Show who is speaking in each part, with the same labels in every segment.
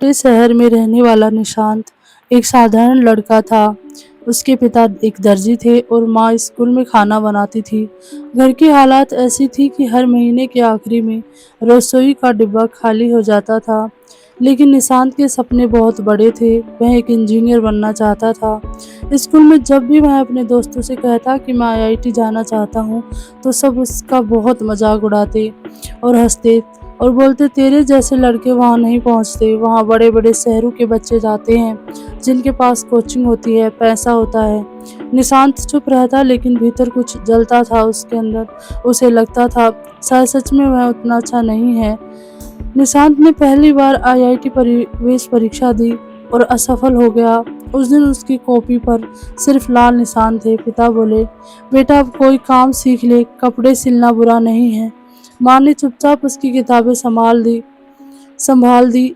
Speaker 1: इस शहर में रहने वाला निशांत एक साधारण लड़का था। उसके पिता एक दर्जी थे और माँ स्कूल में खाना बनाती थी। घर की हालात ऐसी थी कि हर महीने के आखिरी में रसोई का डिब्बा खाली हो जाता था। लेकिन निशांत के सपने बहुत बड़े थे। वह एक इंजीनियर बनना चाहता था। स्कूल में जब भी वह अपने दोस्तों से कहता कि मैं आईआईटी जाना चाहता हूँ, तो सब उसका बहुत मजाक उड़ाते और हंसते और बोलते, तेरे जैसे लड़के वहाँ नहीं पहुँचते, वहाँ बड़े बड़े शहरों के बच्चे जाते हैं जिनके पास कोचिंग होती है, पैसा होता है। निशांत चुप रहता, लेकिन भीतर कुछ जलता था उसके अंदर। उसे लगता था शायद सच में वह उतना अच्छा नहीं है। निशांत ने पहली बार आईआईटी प्रवेश परीक्षा दी और असफल हो गया। उस दिन उसकी कॉपी पर सिर्फ लाल निशान थे। पिता बोले, बेटा अब कोई काम सीख ले, कपड़े सिलना बुरा नहीं है। माँ ने चुपचाप उसकी किताबें संभाल दी।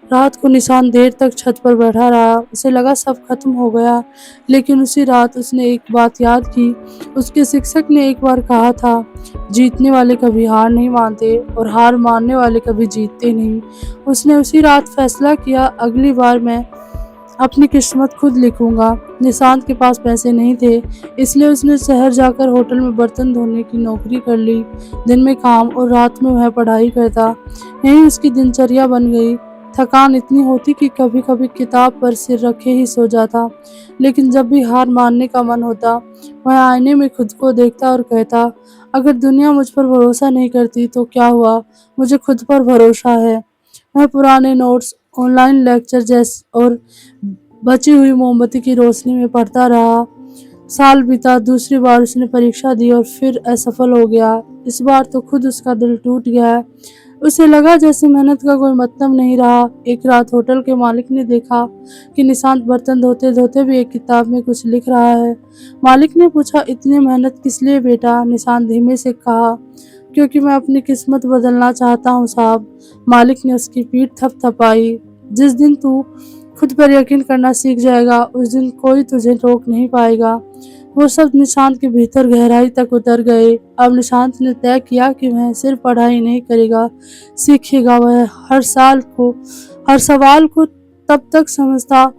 Speaker 1: रात को निशान देर तक छत पर बैठा रहा। उसे लगा सब खत्म हो गया, लेकिन उसी रात उसने एक बात याद की। उसके शिक्षक ने एक बार कहा था, जीतने वाले कभी हार नहीं मानते और हार मानने वाले कभी जीतते नहीं। उसने उसी रात फैसला किया, अगली बार मैं अपनी किस्मत खुद लिखूंगा। निशांत के पास पैसे नहीं थे, इसलिए उसने शहर जाकर होटल में बर्तन धोने की नौकरी कर ली। दिन में काम और रात में वह पढ़ाई करता। यही उसकी दिनचर्या बन गई। थकान इतनी होती कि कभी कभी किताब पर सिर रखे ही सो जाता। लेकिन जब भी हार मानने का मन होता, वह आईने में खुद को देखता और कहता, अगर दुनिया मुझ पर भरोसा नहीं करती तो क्या हुआ, मुझे खुद पर भरोसा है। वह पुराने नोट्स, ऑनलाइन लेक्चर जैसे और बची हुई मोमबत्ती की रोशनी में पढ़ता रहा। साल बीता, दूसरी बार उसने परीक्षा दी और फिर असफल हो गया। इस बार तो खुद उसका दिल टूट गया। उसे लगा जैसे मेहनत का कोई मतलब नहीं रहा। एक रात होटल के मालिक ने देखा कि निशांत बर्तन धोते धोते भी एक किताब में कुछ लिख रहा है। मालिक ने पूछा, इतनी मेहनत किस लिए बेटा? निशांत धीमे से कहा, क्योंकि मैं अपनी किस्मत बदलना चाहता हूँ साहब। मालिक ने उसकी पीठ थपथपाई। जिस दिन तू खुद पर यकीन करना सीख जाएगा, उस दिन कोई तुझे रोक नहीं पाएगा। वो शब्द निशांत के भीतर गहराई तक उतर गए। अब निशांत ने तय किया कि वह सिर्फ पढ़ाई नहीं करेगा, सीखेगा। वह हर सवाल को तब तक समझता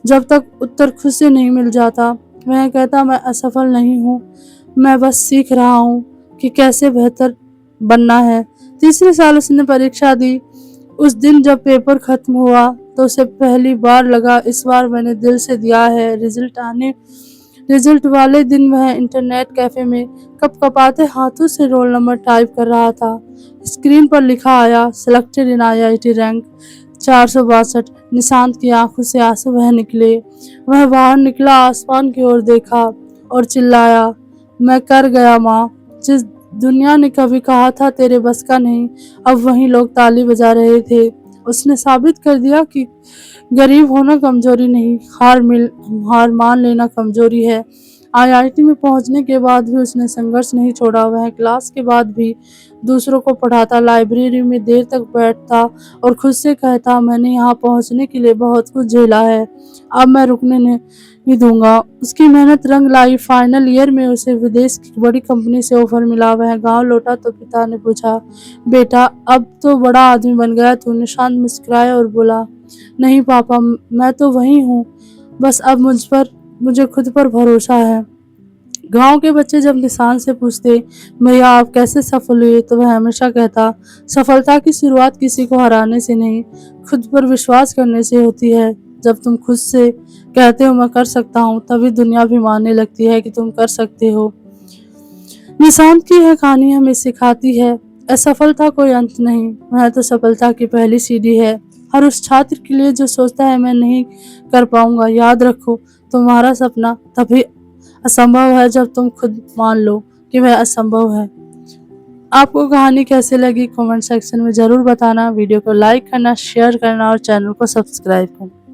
Speaker 1: जब तक उत्तर खुद से नहीं मिल जाता। वह कहता, मैं असफल नहीं हूँ, मैं बस सीख रहा हूँ कि कैसे बेहतर बनना है। तीसरे साल उसने परीक्षा दी। उस दिन जब पेपर खत्म हुआ तो उसे पहली बार लगा, इस बार मैंने दिल से दिया है। रिजल्ट वाले दिन वह इंटरनेट कैफे में कपकपाते हाथों से रोल नंबर टाइप कर रहा था। स्क्रीन पर लिखा आया, selected in IIT rank 462। Nishant की आंखों से आंसू बह निकले। वह बाहर निकला, आसमान की ओर देखा और चिल्लाया, मैं कर गया माँ। जिस दुनिया ने कभी कहा था तेरे बस का नहीं, अब वहीं लोग ताली बजा रहे थे। उसने साबित कर दिया कि गरीब होना कमजोरी नहीं, हार मान लेना कमजोरी है। आईआईटी में पहुंचने के बाद भी उसने संघर्ष नहीं छोड़ा। वह क्लास के बाद भी दूसरों को पढ़ाता, लाइब्रेरी में देर तक बैठता और खुद से कहता, मैंने यहाँ पहुंचने के लिए बहुत कुछ झेला है, अब मैं रुकने नहीं दूंगा। उसकी मेहनत रंग लाई। फाइनल ईयर में उसे विदेश की बड़ी कंपनी से ऑफर मिला। वह गांव लौटा तो पिता ने पूछा, बेटा अब तो बड़ा आदमी बन गया तू? निशांत मुस्कुराया और बोला, नहीं पापा, मैं तो वही हूँ, बस अब मुझे खुद पर भरोसा है। गांव के बच्चे जब निशांत से पूछते, भैया आप कैसे सफल हुए, तो वह हमेशा कहता, सफलता की शुरुआत किसी को हराने से नहीं, खुद पर विश्वास करने से होती है। जब तुम खुद से कहते हो मैं कर सकता हूँ, तभी दुनिया भी मानने लगती है कि तुम कर सकते हो। निशांत की यह कहानी हमें सिखाती है, असफलता कोई अंत नहीं, वह तो सफलता की पहली सीढ़ी है। हर उस छात्र के लिए जो सोचता है मैं नहीं कर पाऊंगा, याद रखो तुम्हारा सपना तभी असंभव है जब तुम खुद मान लो कि वह असंभव है। आपको कहानी कैसे लगी कमेंट सेक्शन में जरूर बताना। वीडियो को लाइक करना, शेयर करना और चैनल को सब्सक्राइब करना।